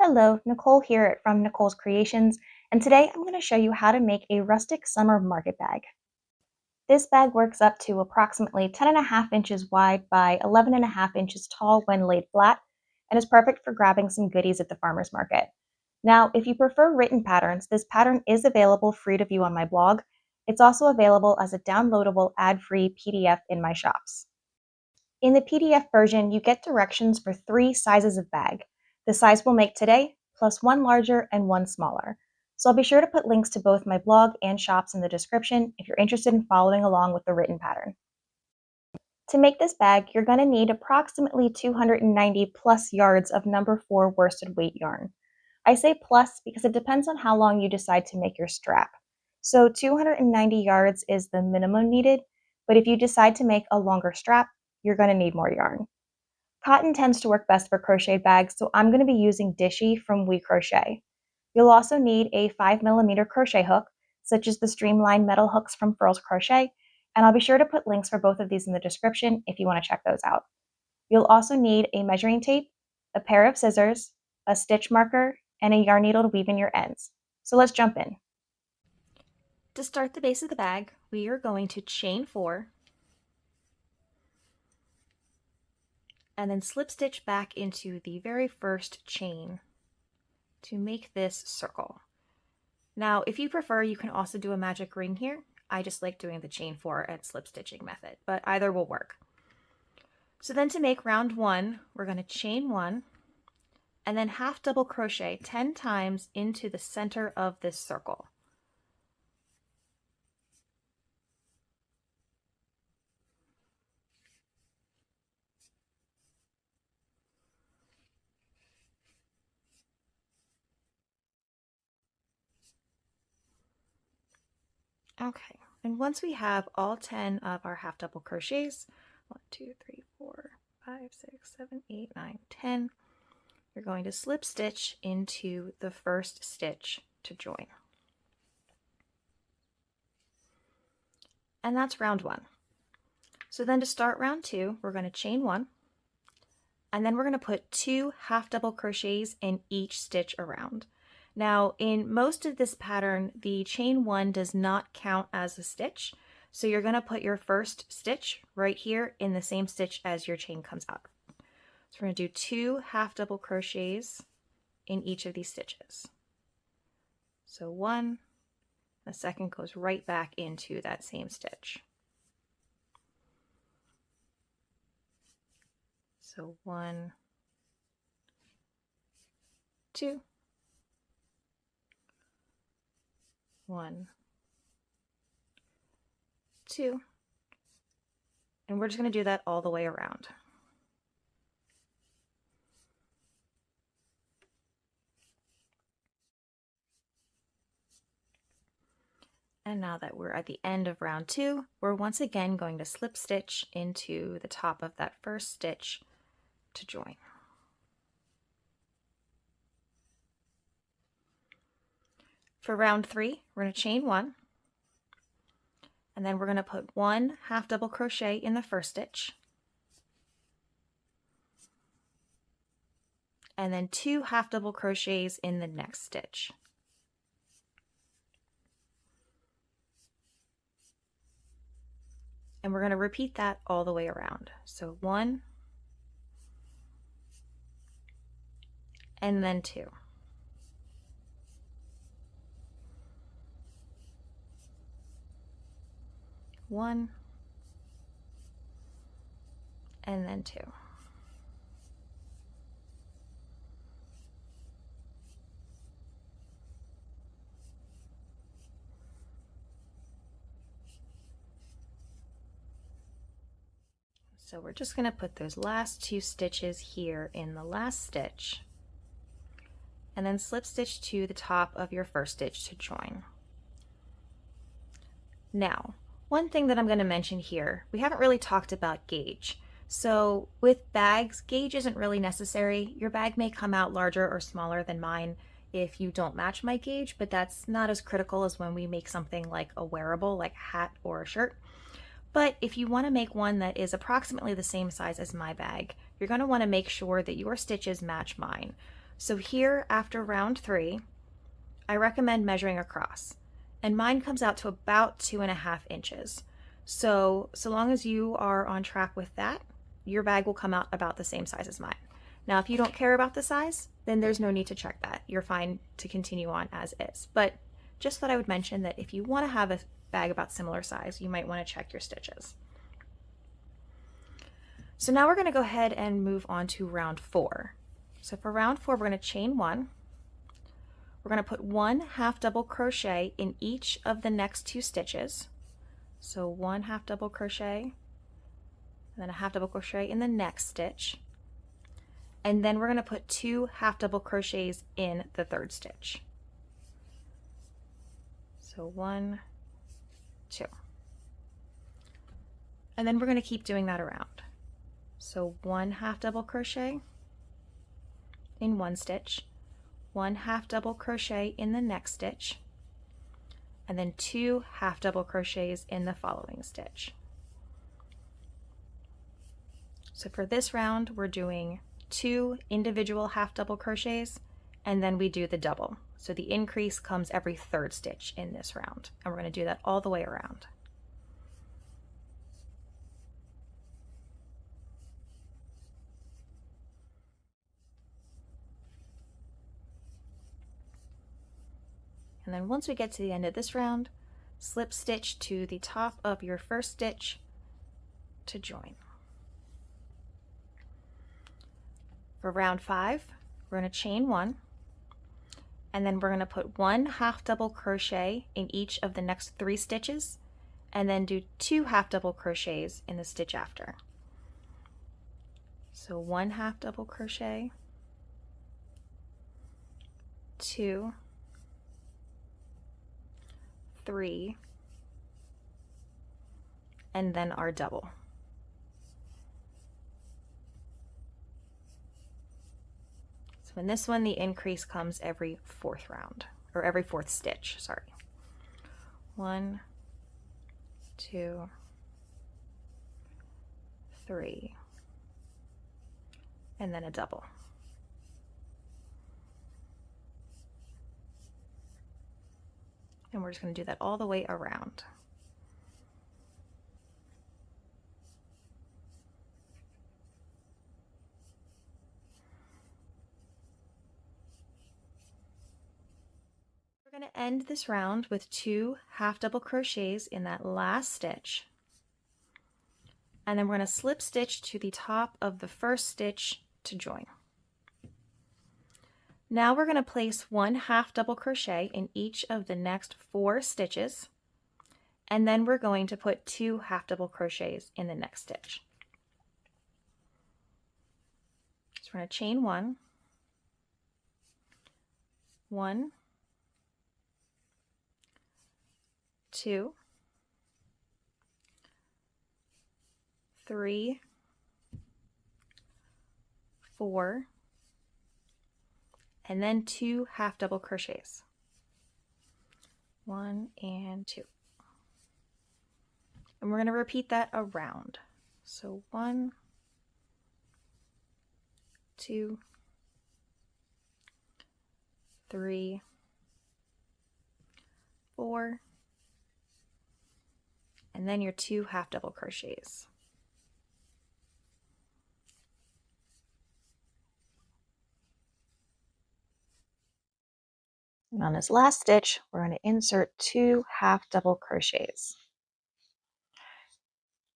Hello, Nicole here from Nicole's Creations, and today I'm going to show you how to make a rustic summer market bag. This bag works up to approximately 10.5 inches wide by 11.5 inches tall when laid flat, and is perfect for grabbing some goodies at the farmer's market. Now, if you prefer written patterns, this pattern is available free to view on my blog. It's also available as a downloadable ad-free PDF in my shops. In the PDF version, you get directions for 3 sizes of bag. The size we'll make today, plus one larger and one smaller. So I'll be sure to put links to both my blog and shops in the description if you're interested in following along with the written pattern. To make this bag, you're going to need approximately 290 plus yards of number 4 worsted weight yarn. I say plus because it depends on how long you decide to make your strap. So 290 yards is the minimum needed, but if you decide to make a longer strap, you're going to need more yarn. Cotton tends to work best for crocheted bags, so I'm going to be using Dishy from We Crochet. You'll also need a 5mm crochet hook, such as the streamlined metal hooks from Furls Crochet, and I'll be sure to put links for both of these in the description if you want to check those out. You'll also need a measuring tape, a pair of scissors, a stitch marker, and a yarn needle to weave in your ends. So let's jump in. To start the base of the bag, we are going to chain 4, and then slip stitch back into the very first chain to make this circle. Now, if you prefer, you can also do a magic ring here. I just like doing the chain 4 and slip stitching method, but either will work. So then to make round 1, we're going to chain 1 and then half double crochet 10 times into the center of this circle. Okay, and once we have all 10 of our half double crochets, 1, 2, 3, 4, 5, 6, 7, 8, 9, 10, you're going to slip stitch into the first stitch to join. And that's round 1. So then to start round 2, we're going to chain 1, and then we're going to put 2 half double crochets in each stitch around. Now, in most of this pattern, the chain 1 does not count as a stitch, so you're going to put your first stitch right here in the same stitch as your chain comes out. So we're going to do 2 half double crochets in each of these stitches. So 1, the second goes right back into that same stitch. So 1, 2, 1, 2, and we're just going to do that all the way around. And now that we're at the end of round 2, we're once again going to slip stitch into the top of that first stitch to join. For round 3, we're going to chain 1, and then we're going to put 1 half double crochet in the first stitch, and then 2 half double crochets in the next stitch. And we're going to repeat that all the way around. So 1, and then 2. 1, and then 2. So we're just going to put those last 2 stitches here in the last stitch, and then slip stitch to the top of your first stitch to join. Now, one thing that I'm going to mention here, we haven't really talked about gauge. So with bags, gauge isn't really necessary. Your bag may come out larger or smaller than mine if you don't match my gauge, but that's not as critical as when we make something like a wearable, like a hat or a shirt. But if you want to make one that is approximately the same size as my bag, you're going to want to make sure that your stitches match mine. So here after round 3, I recommend measuring across, and mine comes out to about 2.5 inches. So long as you are on track with that, your bag will come out about the same size as mine. Now, if you don't care about the size, then there's no need to check that. You're fine to continue on as is. But just thought I would mention that if you want to have a bag about similar size, you might want to check your stitches. So now we're going to go ahead and move on to round 4. So for round 4, we're going to chain 1. We're going to put 1 half double crochet in each of the next 2 stitches. So 1 half double crochet, and then a half double crochet in the next stitch. And then we're going to put 2 half double crochets in the 3rd stitch. So 1, 2. And then we're going to keep doing that around. So 1 half double crochet in one stitch, 1 half double crochet in the next stitch, and then 2 half double crochets in the following stitch. So for this round, we're doing 2 individual half double crochets, and then we do the double. So the increase comes every 3rd stitch in this round, and we're going to do that all the way around. And then once we get to the end of this round, slip stitch to the top of your 1st stitch to join. For round 5, we're going to chain 1, and then we're going to put 1 half double crochet in each of the next 3 stitches, and then do 2 half double crochets in the stitch after. So 1 half double crochet, 2, 3, and then our double. So in this one, the increase comes every 4th round, or every 4th stitch, sorry. 1, 2, 3, and then a double. And we're just going to do that all the way around. We're going to end this round with 2 half double crochets in that last stitch, and then we're going to slip stitch to the top of the 1st stitch to join. Now we're going to place 1 half double crochet in each of the next 4 stitches, and then we're going to put 2 half double crochets in the next stitch. So we're going to chain 1, 1, 2, 3, 4, and then 2 half double crochets. 1 and 2. And we're going to repeat that around. So 1, 2, 3, 4, and then your 2 half double crochets. And on this last stitch, we're going to insert 2 half double crochets.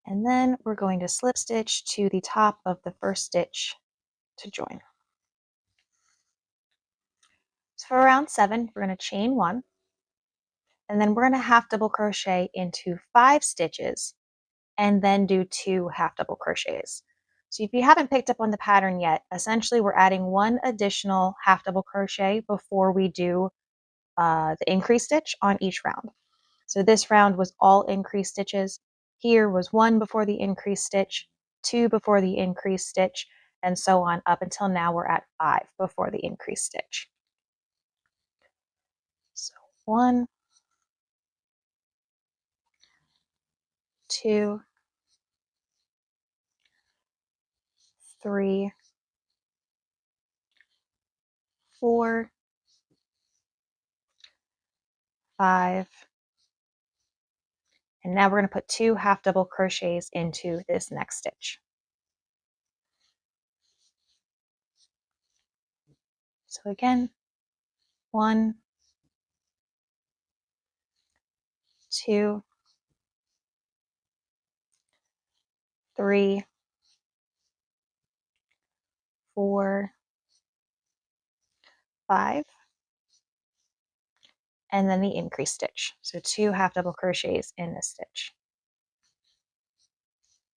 And then we're going to slip stitch to the top of the 1st stitch to join. So for round 7, we're going to chain 1, and then we're going to half double crochet into 5 stitches, and then do 2 half double crochets. So if you haven't picked up on the pattern yet, essentially we're adding 1 additional half double crochet before we do the increase stitch on each round. So this round was all increase stitches. Here was 1 before the increase stitch, 2 before the increase stitch, and so on up until now we're at 5 before the increase stitch. So 1, 2, 3, 4, 5, and now we're going to put 2 half double crochets into this next stitch. So again, 1, 2, 3, 4, 5, and then the increase stitch. So 2 half double crochets in this stitch.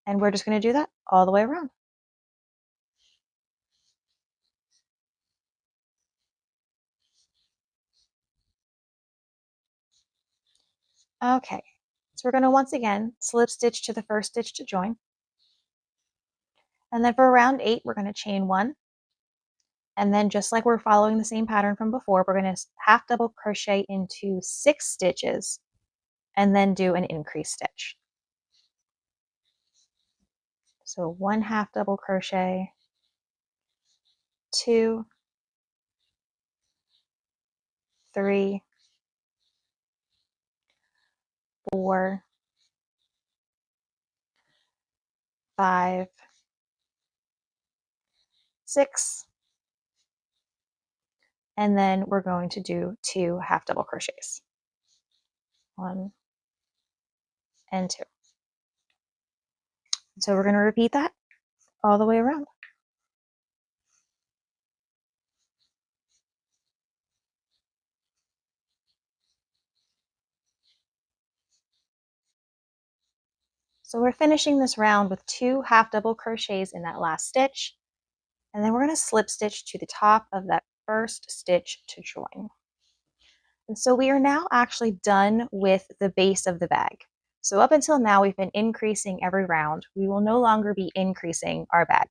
And we're just going to do that all the way around. Okay, so we're going to once again slip stitch to the first stitch to join. And then for round 8, we're going to chain 1. And then just like we're following the same pattern from before, we're going to half double crochet into 6 stitches and then do an increase stitch. So 1 half double crochet, 2, 3, 4, 5, 6, and then we're going to do 2 half double crochets. 1 and 2. So we're going to repeat that all the way around. So we're finishing this round with 2 half double crochets in that last stitch, and then we're going to slip stitch to the top of that first stitch to join. And so we are now actually done with the base of the bag. So up until now, we've been increasing every round. We will no longer be increasing our bag.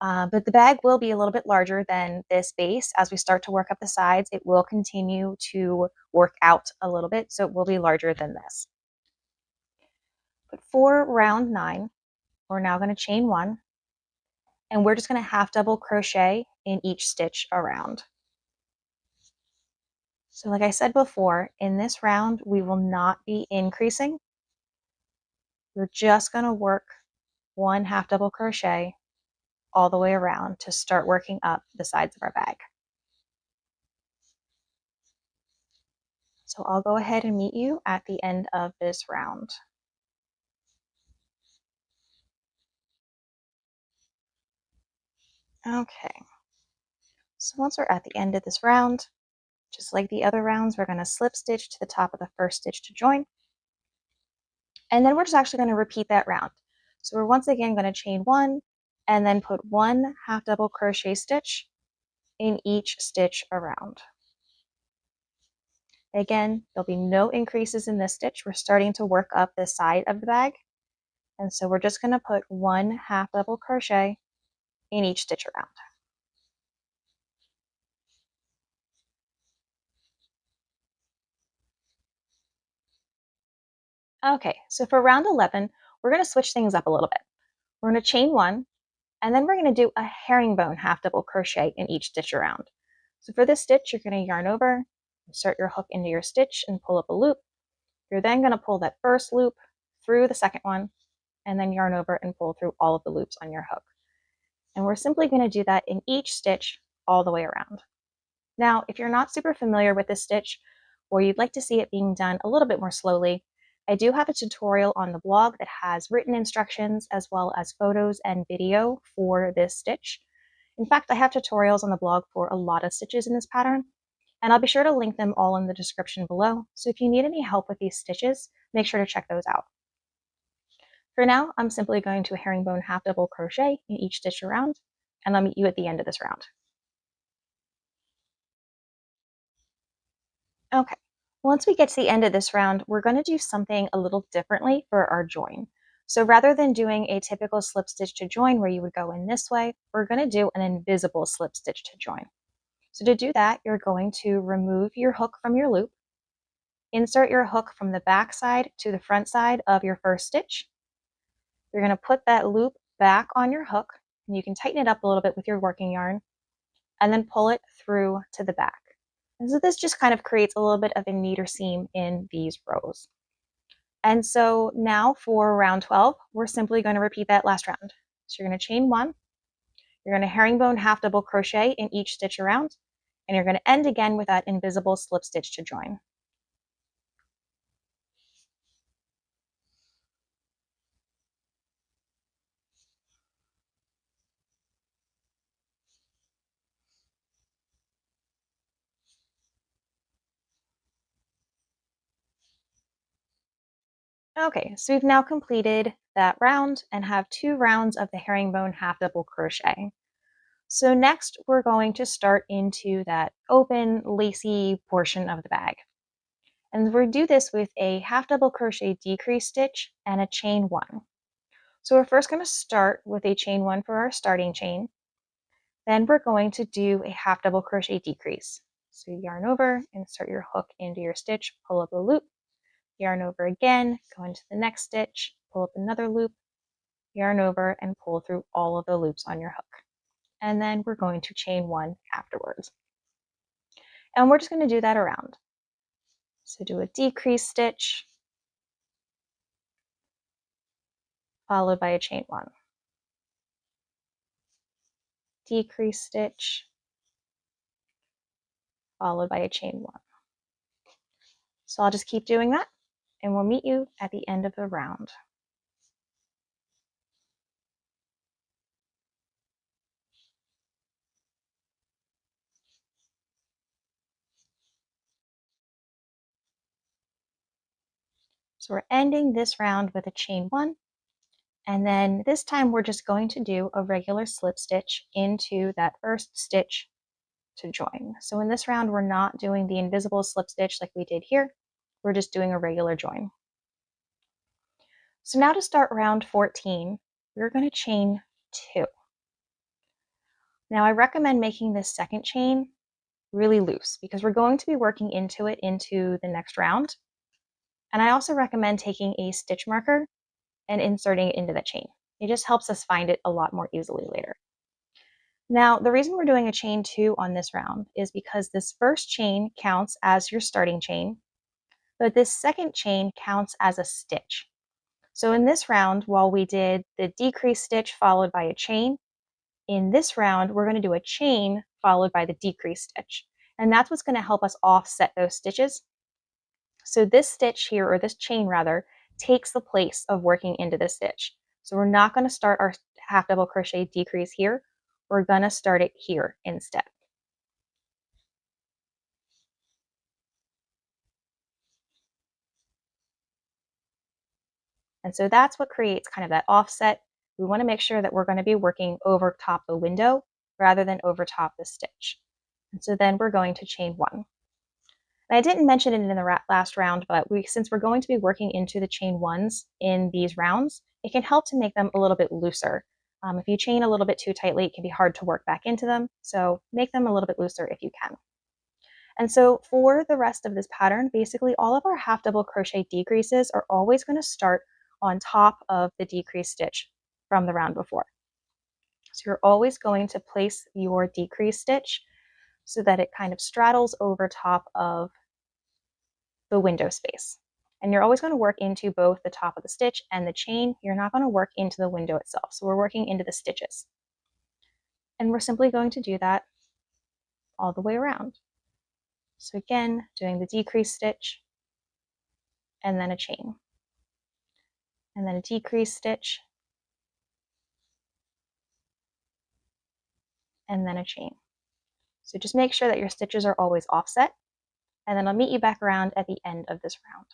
But the bag will be a little bit larger than this base. As we start to work up the sides, it will continue to work out a little bit, so it will be larger than this. But for round 9, we're now going to chain 1, and we're just going to half double crochet in each stitch around. So like I said before, in this round, we will not be increasing. We're just going to work 1 half double crochet all the way around to start working up the sides of our bag. So I'll go ahead and meet you at the end of this round. Okay, so once we're at the end of this round, just like the other rounds, we're going to slip stitch to the top of the first stitch to join. And then we're just actually going to repeat that round. So we're once again going to chain 1 and then put 1 half double crochet stitch in each stitch around. Again, there'll be no increases in this stitch. We're starting to work up the side of the bag. And so we're just going to put 1 half double crochet in each stitch around. Okay, so for round 11, we're going to switch things up a little bit. We're going to chain 1, and then we're going to do a herringbone half double crochet in each stitch around. So for this stitch, you're going to yarn over, insert your hook into your stitch, and pull up a loop. You're then going to pull that first loop through the second one, and then yarn over and pull through all of the loops on your hook. And we're simply going to do that in each stitch all the way around. Now, if you're not super familiar with this stitch, or you'd like to see it being done a little bit more slowly, I do have a tutorial on the blog that has written instructions as well as photos and video for this stitch. In fact, I have tutorials on the blog for a lot of stitches in this pattern, and I'll be sure to link them all in the description below. So if you need any help with these stitches, make sure to check those out. For now, I'm simply going to herringbone half double crochet in each stitch around, and I'll meet you at the end of this round. Okay, once we get to the end of this round, we're going to do something a little differently for our join. So rather than doing a typical slip stitch to join where you would go in this way, we're going to do an invisible slip stitch to join. So to do that, you're going to remove your hook from your loop, insert your hook from the back side to the front side of your first stitch. You're going to put that loop back on your hook, and you can tighten it up a little bit with your working yarn. and then pull it through to the back. And so this just kind of creates a little bit of a neater seam in these rows. And so now for round 12, we're simply going to repeat that last round. So you're going to chain 1, you're going to herringbone half double crochet in each stitch around, and you're going to end again with that invisible slip stitch to join. Okay, so we've now completed that round and have 2 rounds of the herringbone half double crochet. So next we're going to start into that open, lacy portion of the bag. And we'll do this with a half double crochet decrease stitch and a chain 1. So we're first going to start with a chain 1 for our starting chain. Then we're going to do a half double crochet decrease. So yarn over, insert your hook into your stitch, pull up a loop, yarn over again, go into the next stitch, pull up another loop, yarn over, and pull through all of the loops on your hook. And then we're going to chain 1 afterwards. And we're just going to do that around. So do a decrease stitch, followed by a chain 1. Decrease stitch, followed by a chain 1. So I'll just keep doing that, and we'll meet you at the end of the round. So we're ending this round with a chain 1, and then this time we're just going to do a regular slip stitch into that first stitch to join. So in this round, we're not doing the invisible slip stitch like we did here. We're just doing a regular join. So now to start round 14, we're going to chain 2. Now I recommend making this second chain really loose because we're going to be working into it into the next round. And I also recommend taking a stitch marker and inserting it into the chain. It just helps us find it a lot more easily later. Now, the reason we're doing a chain 2 on this round is because this first chain counts as your starting chain, but this second chain counts as a stitch. So in this round, while we did the decrease stitch followed by a chain, in this round, we're going to do a chain followed by the decrease stitch. And that's what's going to help us offset those stitches. So this stitch here, or this chain rather, takes the place of working into the stitch. So we're not going to start our half double crochet decrease here. We're going to start it here instead. And so that's what creates kind of that offset. We want to make sure that we're going to be working over top the window rather than over top the stitch. And so then we're going to chain 1. And I didn't mention it in the last round, but since we're going to be working into the chain 1s in these rounds, it can help to make them a little bit looser. If you chain a little bit too tightly, it can be hard to work back into them. So make them a little bit looser if you can. And so for the rest of this pattern, basically all of our half double crochet decreases are always going to start on top of the decrease stitch from the round before. So you're always going to place your decrease stitch so that it kind of straddles over top of the window space. And you're always going to work into both the top of the stitch and the chain. You're not going to work into the window itself. So we're working into the stitches. And we're simply going to do that all the way around. So again, doing the decrease stitch and then a chain. And then a decrease stitch and then a chain. So just make sure that your stitches are always offset, and then I'll meet you back around at the end of this round.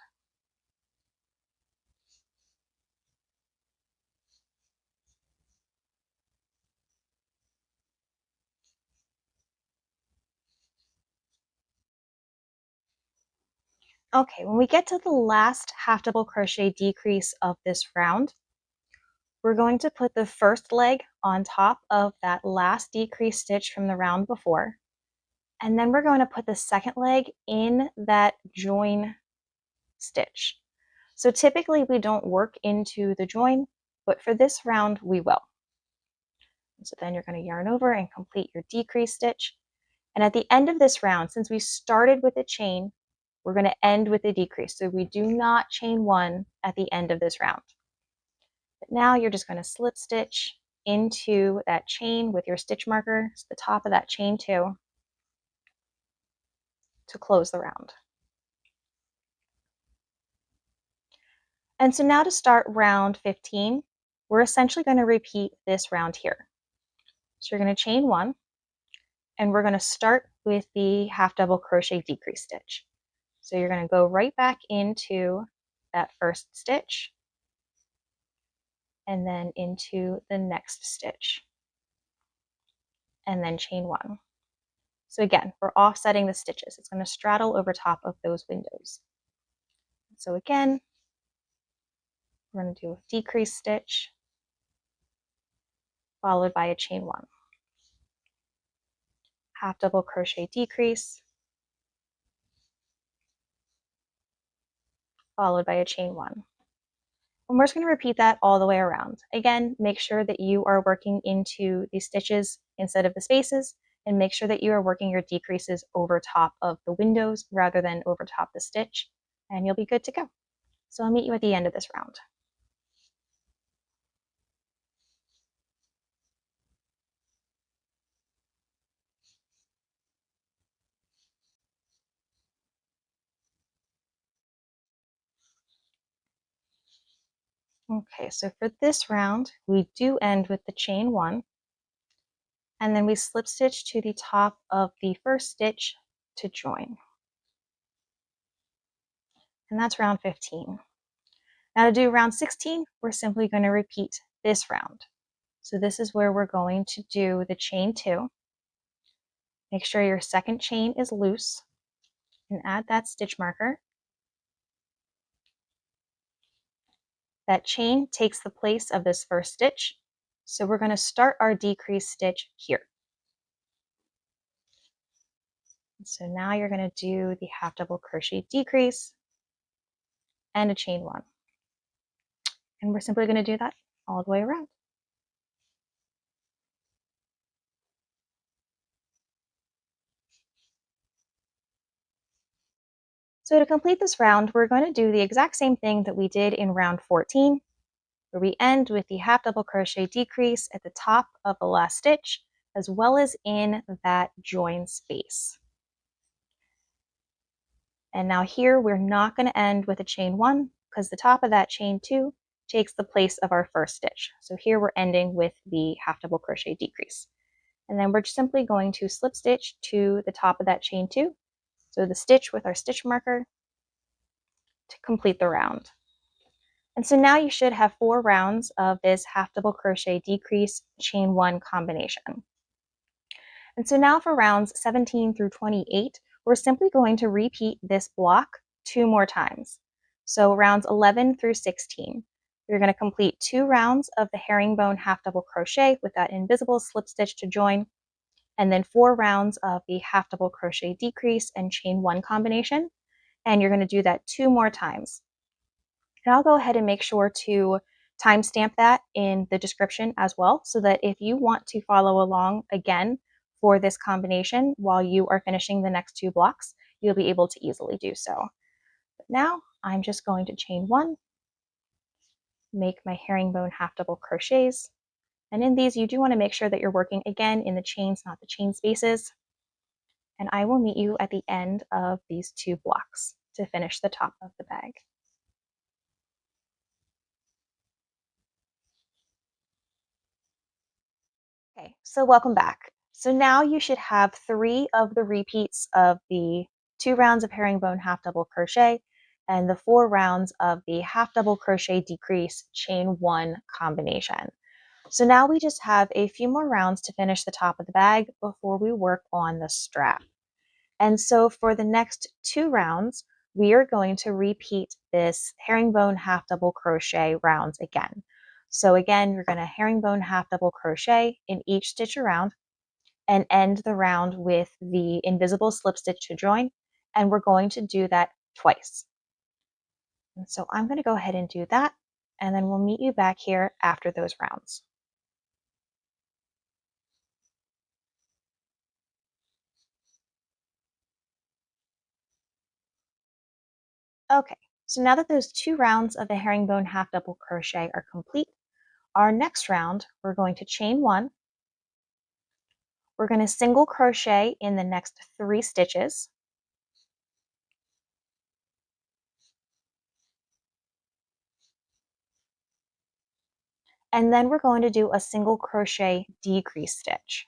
Okay, when we get to the last half double crochet decrease of this round, we're going to put the first leg on top of that last decrease stitch from the round before, and then we're going to put the second leg in that join stitch. So typically we don't work into the join, but for this round we will. So then you're going to yarn over and complete your decrease stitch. And at the end of this round, since we started with a chain, we're going to end with a decrease. So we do not chain one at the end of this round. But now you're just going to slip stitch into that chain with your stitch marker, so the top of that chain two, to close the round. And so now to start round 15, we're essentially going to repeat this round here. So you're going to chain one, and we're going to start with the half double crochet decrease stitch. So you're going to go right back into that first stitch and then into the next stitch and then chain one. So again, we're offsetting the stitches. It's going to straddle over top of those windows. So again, we're going to do a decrease stitch followed by a chain one. Half double crochet decrease followed by a chain one. And we're just going to repeat that all the way around. Again, make sure that you are working into the stitches instead of the spaces, and make sure that you are working your decreases over top of the windows rather than over top the stitch, and you'll be good to go. So I'll meet you at the end of this round. Okay, so for this round, we do end with the chain one, and then we slip stitch to the top of the first stitch to join. And that's round 15. Now to do round 16, we're simply going to repeat this round. So this is where we're going to do the chain two. Make sure your second chain is loose and add that stitch marker. That chain takes the place of this first stitch. So we're going to start our decrease stitch here. So now you're going to do the half double crochet decrease and a chain one. And we're simply going to do that all the way around. So to complete this round, we're going to do the exact same thing that we did in round 14, where we end with the half double crochet decrease at the top of the last stitch, as well as in that join space. And now here, we're not going to end with a chain one, because the top of that chain two takes the place of our first stitch. So here we're ending with the half double crochet decrease. And then we're simply going to slip stitch to the top of that chain two, so the stitch with our stitch marker, to complete the round. And so now you should have 4 rounds of this half double crochet decrease chain one combination. And so now for rounds 17 through 28, we're simply going to repeat this block 2 more times. So rounds 11 through 16, you're going to complete 2 rounds of the herringbone half double crochet with that invisible slip stitch to join, and then 4 rounds of the half double crochet decrease and chain one combination. And you're going to do that 2 more times. And I'll go ahead and make sure to timestamp that in the description as well, so that if you want to follow along again for this combination while you are finishing the next 2 blocks, you'll be able to easily do so. But now I'm just going to chain one, make my herringbone half double crochets. And in these, you do want to make sure that you're working again in the chains, not the chain spaces. And I will meet you at the end of these 2 blocks to finish the top of the bag. Okay, so welcome back. So now you should have 3 of the repeats of the 2 rounds of herringbone half double crochet and the 4 rounds of the half double crochet decrease chain one combination. So now we just have a few more rounds to finish the top of the bag before we work on the strap. And so for the next 2 rounds, we are going to repeat this herringbone half double crochet rounds again. So again, you're going to herringbone half double crochet in each stitch around and end the round with the invisible slip stitch to join. And we're going to do that twice. And so I'm going to go ahead and do that, and then we'll meet you back here after those rounds. Okay, so now that those 2 rounds of the herringbone half double crochet are complete, our next round, we're going to chain 1. We're going to single crochet in the next 3 stitches. And then we're going to do a single crochet decrease stitch.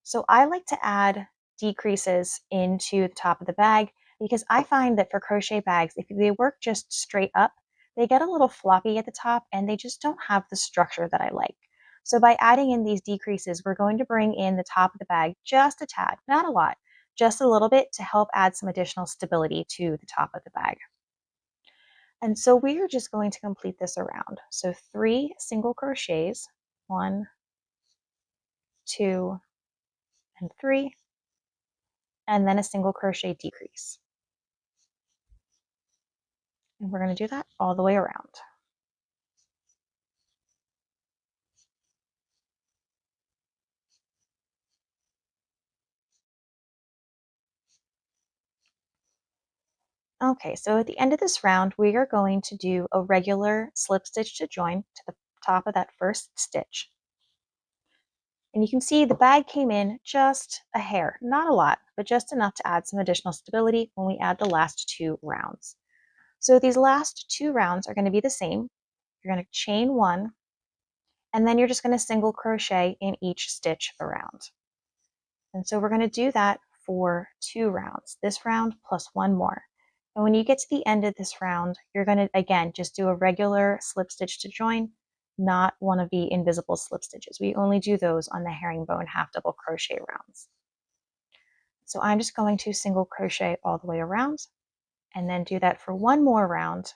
So I like to add decreases into the top of the bag because I find that for crochet bags, if they work just straight up, they get a little floppy at the top and they just don't have the structure that I like. So by adding in these decreases, we're going to bring in the top of the bag just a tad, not a lot, just a little bit to help add some additional stability to the top of the bag. And so we are just going to complete this around. So 3 single crochets, 1, 2, and 3, and then a single crochet decrease. And we're going to do that all the way around. Okay, so at the end of this round, we are going to do a regular slip stitch to join to the top of that first stitch. And you can see the bag came in just a hair, not a lot, but just enough to add some additional stability when we add the last 2 rounds. So these last 2 rounds are going to be the same. You're going to chain 1, and then you're just going to single crochet in each stitch around. And so we're going to do that for 2 rounds, this round plus 1 more. And when you get to the end of this round, you're going to, again, just do a regular slip stitch to join, not one of the invisible slip stitches. We only do those on the herringbone half double crochet rounds. So I'm just going to single crochet all the way around and then do that for 1 more round.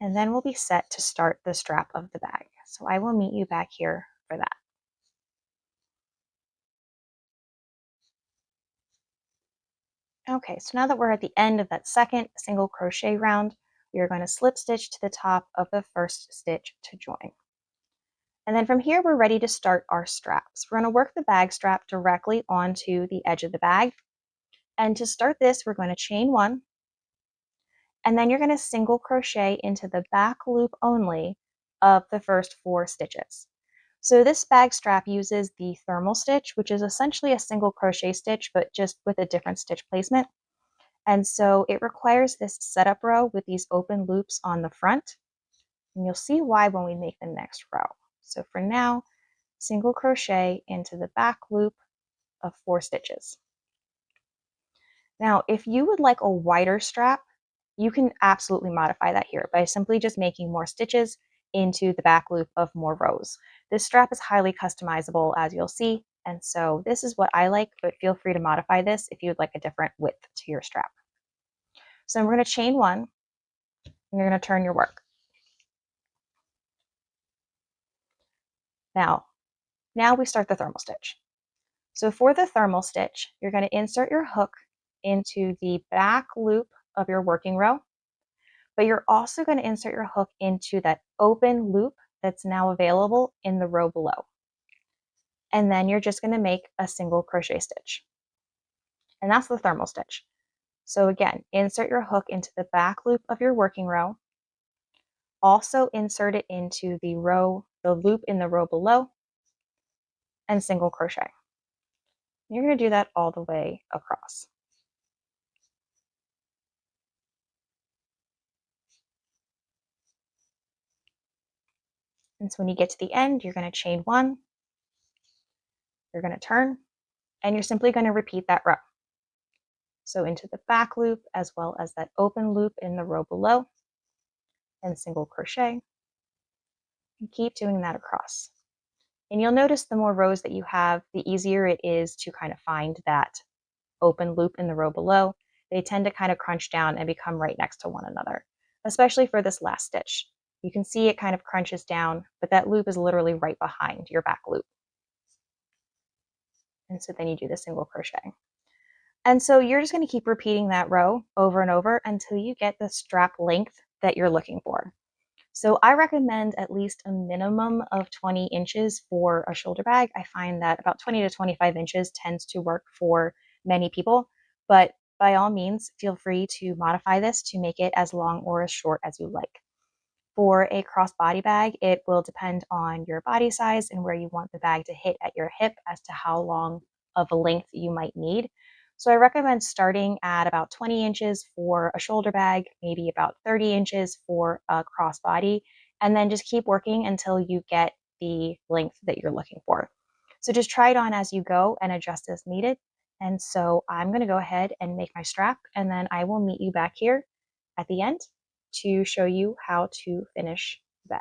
And then we'll be set to start the strap of the bag. So I will meet you back here for that. Okay, so now that we're at the end of that second single crochet round, we are going to slip stitch to the top of the first stitch to join. And then from here, we're ready to start our straps. We're going to work the bag strap directly onto the edge of the bag. And to start this, we're going to chain 1, and then you're going to single crochet into the back loop only of the first 4 stitches. So this bag strap uses the thermal stitch, which is essentially a single crochet stitch, but just with a different stitch placement. And so it requires this setup row with these open loops on the front. And you'll see why when we make the next row. So for now, single crochet into the back loop of 4 stitches. Now, if you would like a wider strap, you can absolutely modify that here by simply just making more stitches into the back loop of more rows. This strap is highly customizable, as you'll see, and so this is what I like, but feel free to modify this if you would like a different width to your strap. So we're going to chain 1, and you're going to turn your work. Now we start the thermal stitch. So for the thermal stitch, you're going to insert your hook into the back loop of your working row, but you're also going to insert your hook into that open loop that's now available in the row below. And then you're just going to make a single crochet stitch. And that's the thermal stitch. So again, insert your hook into the back loop of your working row. Also insert it into the loop in the row below, and single crochet. You're going to do that all the way across. And so when you get to the end, you're going to chain 1, you're going to turn, and you're simply going to repeat that row. So into the back loop as well as that open loop in the row below, and single crochet, and keep doing that across. And you'll notice the more rows that you have, the easier it is to kind of find that open loop in the row below. They tend to kind of crunch down and become right next to one another, especially for this last stitch. You can see it kind of crunches down, but that loop is literally right behind your back loop. And so then you do the single crochet. And so you're just going to keep repeating that row over and over until you get the strap length that you're looking for. So I recommend at least a minimum of 20 inches for a shoulder bag. I find that about 20 to 25 inches tends to work for many people, but by all means, feel free to modify this to make it as long or as short as you like. For a crossbody bag, it will depend on your body size and where you want the bag to hit at your hip as to how long of a length you might need. So I recommend starting at about 20 inches for a shoulder bag, maybe about 30 inches for a crossbody, and then just keep working until you get the length that you're looking for. So just try it on as you go and adjust as needed. And so I'm going to go ahead and make my strap, and then I will meet you back here at the end to show you how to finish the bag.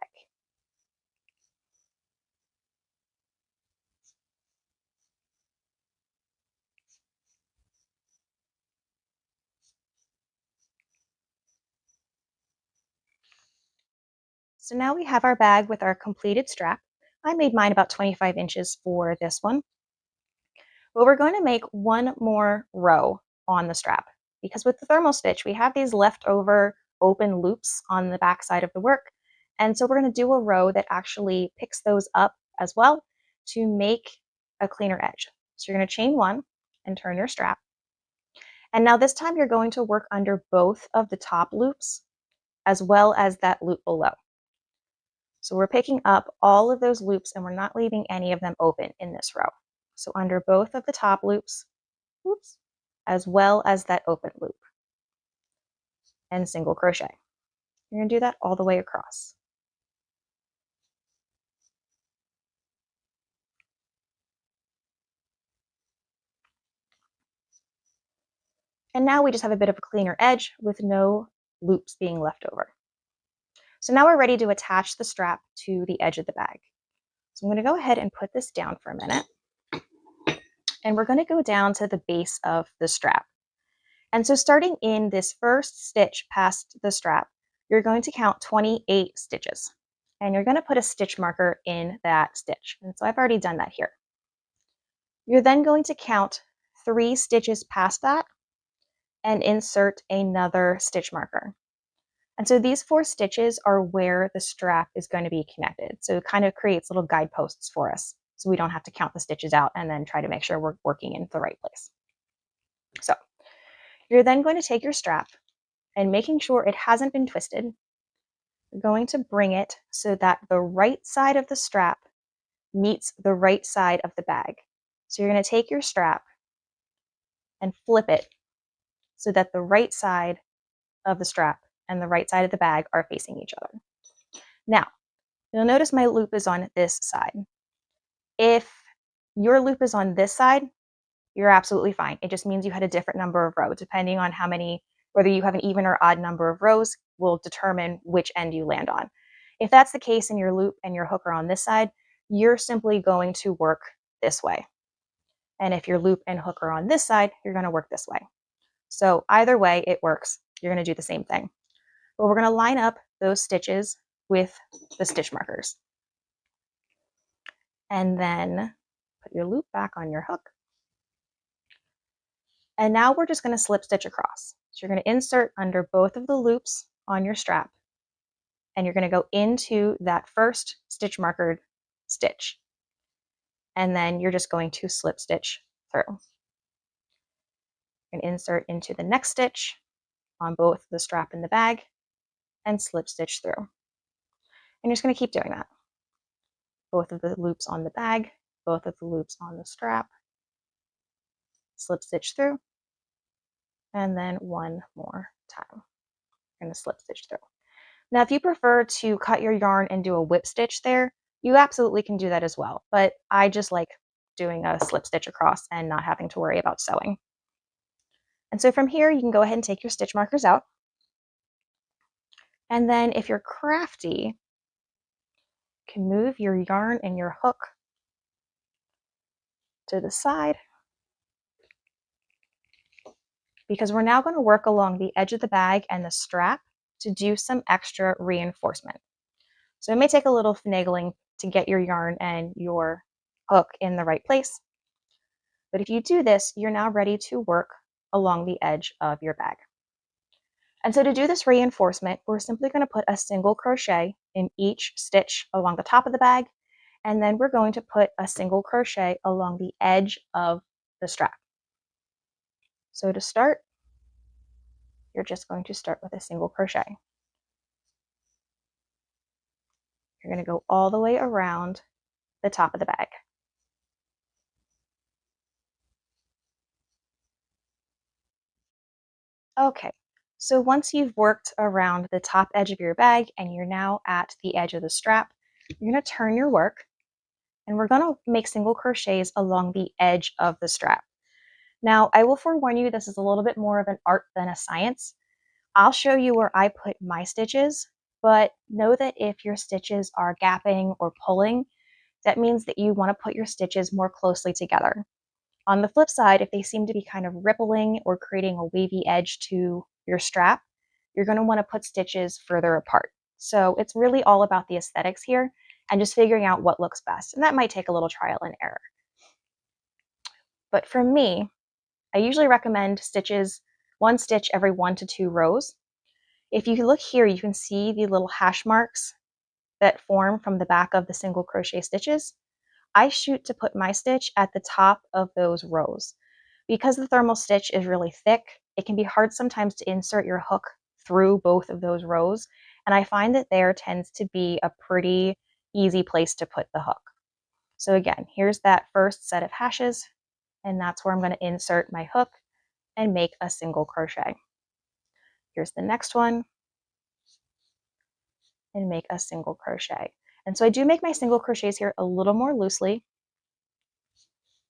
So now we have our bag with our completed strap. I made mine about 25 inches for this one. But we're going to make one more row on the strap because with the thermal stitch, we have these leftover open loops on the back side of the work. And so we're going to do a row that actually picks those up as well to make a cleaner edge. So you're going to chain one and turn your strap. And now this time you're going to work under both of the top loops as well as that loop below. So we're picking up all of those loops and we're not leaving any of them open in this row. So under both of the top loops, oops, as well as that open loop and single crochet. You're going to do that all the way across. And now we just have a bit of a cleaner edge with no loops being left over. So now we're ready to attach the strap to the edge of the bag. So I'm going to go ahead and put this down for a minute. And we're going to go down to the base of the strap. And so starting in this first stitch past the strap, you're going to count 28 stitches. And you're going to put a stitch marker in that stitch. And so I've already done that here. You're then going to count 3 stitches past that and insert another stitch marker. And so these 4 stitches are where the strap is going to be connected. So it kind of creates little guideposts for us, so we don't have to count the stitches out and then try to make sure we're working in the right place. So you're then going to take your strap and making sure it hasn't been twisted, you're going to bring it so that the right side of the strap meets the right side of the bag. So you're going to take your strap and flip it so that the right side of the strap and the right side of the bag are facing each other. Now, you'll notice my loop is on this side. If your loop is on this side, you're absolutely fine. It just means you had a different number of rows. Depending on how many, whether you have an even or odd number of rows, will determine which end you land on. If that's the case and your loop and your hook are on this side, you're simply going to work this way. And if your loop and hook are on this side, you're going to work this way. So either way it works. You're going to do the same thing. But we're going to line up those stitches with the stitch markers. And then put your loop back on your hook. And now we're just going to slip stitch across. So you're going to insert under both of the loops on your strap. And you're going to go into that first stitch markered stitch. And then you're just going to slip stitch through. And insert into the next stitch on both the strap and the bag and slip stitch through. And you're just going to keep doing that. Both of the loops on the bag, both of the loops on the strap, slip stitch through, and then one more time. You're going to slip stitch through. Now, if you prefer to cut your yarn and do a whip stitch there, you absolutely can do that as well. But I just like doing a slip stitch across and not having to worry about sewing. And so from here, you can go ahead and take your stitch markers out. And then if you're crafty, you can move your yarn and your hook to the side, because we're now going to work along the edge of the bag and the strap to do some extra reinforcement. So it may take a little finagling to get your yarn and your hook in the right place. But if you do this, you're now ready to work along the edge of your bag. And so to do this reinforcement, we're simply going to put a single crochet in each stitch along the top of the bag, and then we're going to put a single crochet along the edge of the strap. So to start, you're just going to start with a single crochet. You're going to go all the way around the top of the bag. Okay, so once you've worked around the top edge of your bag and you're now at the edge of the strap, you're going to turn your work and we're going to make single crochets along the edge of the strap. Now, I will forewarn you, this is a little bit more of an art than a science. I'll show you where I put my stitches, but know that if your stitches are gapping or pulling, that means that you want to put your stitches more closely together. On the flip side, if they seem to be kind of rippling or creating a wavy edge to your strap, you're going to want to put stitches further apart. So it's really all about the aesthetics here and just figuring out what looks best. And that might take a little trial and error. But for me, I usually recommend stitches, one stitch every 1 to 2 rows. If you look here, you can see the little hash marks that form from the back of the single crochet stitches. I shoot to put my stitch at the top of those rows. Because the thermal stitch is really thick, it can be hard sometimes to insert your hook through both of those rows, and I find that there tends to be a pretty easy place to put the hook. So again, here's that first set of hashes, and that's where I'm going to insert my hook and make a single crochet. Here's the next one, and make a single crochet. And so I do make my single crochets here a little more loosely.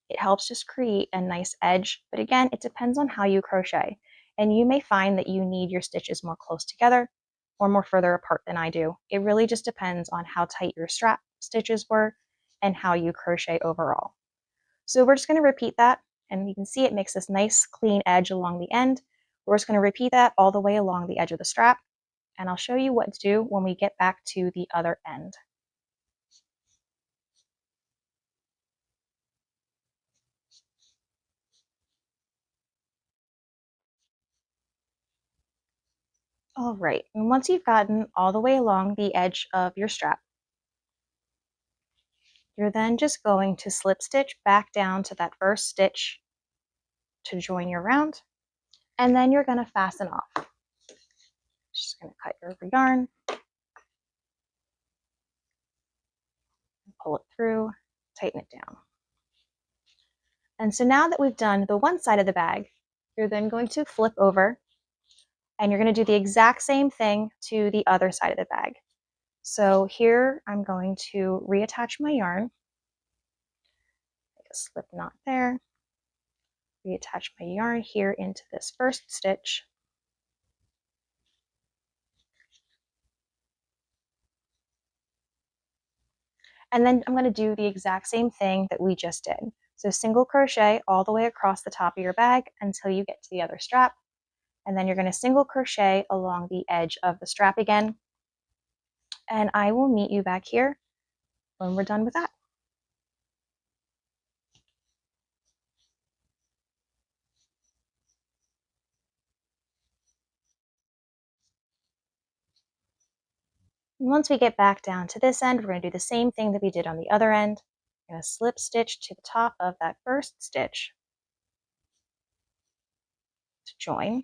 It helps just create a nice edge, but again, it depends on how you crochet. And you may find that you need your stitches more close together or more further apart than I do. It really just depends on how tight your strap stitches were and how you crochet overall. So we're just going to repeat that, and you can see it makes this nice clean edge along the end. We're just going to repeat that all the way along the edge of the strap, and I'll show you what to do when we get back to the other end. All right, and once you've gotten all the way along the edge of your strap, you're then just going to slip stitch back down to that first stitch to join your round, and then you're going to fasten off. Just going to cut your yarn, pull it through, tighten it down. And so now that we've done the one side of the bag, you're then going to flip over and you're going to do the exact same thing to the other side of the bag. So here I'm going to reattach my yarn, make a slip knot there, reattach my yarn here into this first stitch, and then I'm going to do the exact same thing that we just did. So single crochet all the way across the top of your bag until you get to the other strap, and then you're going to single crochet along the edge of the strap again, and I will meet you back here when we're done with that. And once we get back down to this end, we're going to do the same thing that we did on the other end. We're going to slip stitch to the top of that first stitch to join,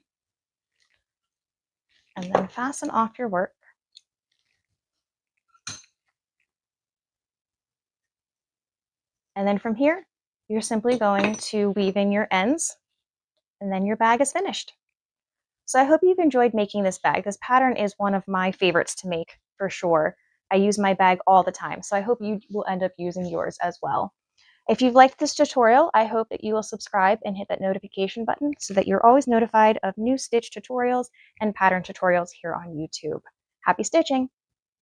and then fasten off your work. And then from here, you're simply going to weave in your ends, and then your bag is finished. So I hope you've enjoyed making this bag. This pattern is one of my favorites to make for sure. I use my bag all the time, so I hope you will end up using yours as well. If you've liked this tutorial, I hope that you will subscribe and hit that notification button so that you're always notified of new stitch tutorials and pattern tutorials here on YouTube. Happy stitching!